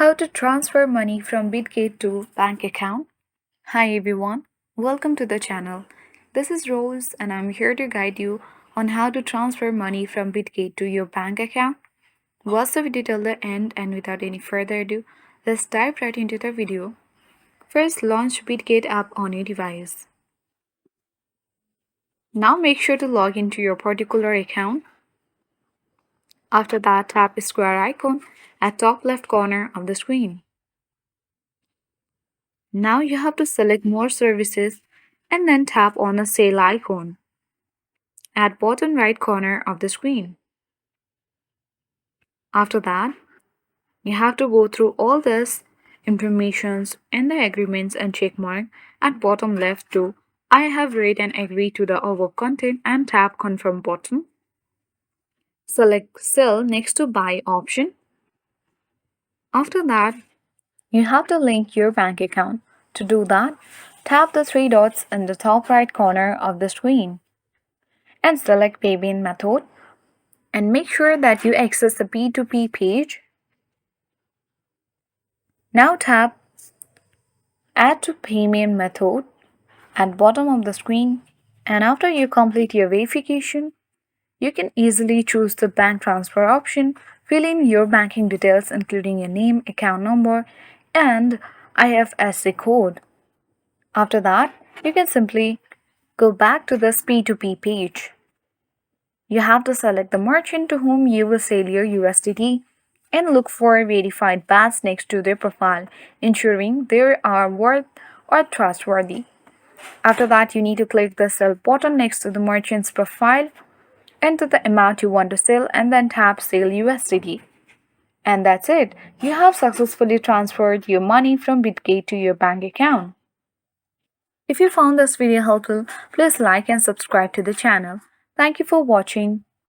How to transfer money from Bitgate to bank account? Hi everyone, welcome to the channel. This is Rose and I'm here to guide you on how to transfer money from Bitgate to your bank account. Watch the video till the end and without any further ado, let's dive right into the video. First, launch Bitgate app on your device. Now make sure to log into your particular account. After that, tap the square icon at top left corner of the screen. Now you have to select More Services and then tap on the Sale icon at bottom right corner of the screen. After that, you have to go through all this informations and the agreements and check mark at bottom left to I have read and agree to the above content and tap Confirm button. Select Sell next to Buy option. After that, you have to link your bank account. To do that, tap the three dots in the top right corner of the screen and select Payment Method and make sure that you access the P2P page. Now tap Add to Payment Method at bottom of the screen, and after you complete your verification, you can easily choose the bank transfer option, fill in your banking details including your name, account number, and IFSC code. After that, you can simply go back to this P2P page. You have to select the merchant to whom you will sell your USDD and look for verified badge next to their profile, ensuring they are worth or trustworthy. After that, you need to click the sell button next to the merchant's profile, enter the amount you want to sell, and then tap Sell USDD. And that's it. You have successfully transferred your money from Bitgate to your bank account. If you found this video helpful, please like and subscribe to the channel. Thank you for watching.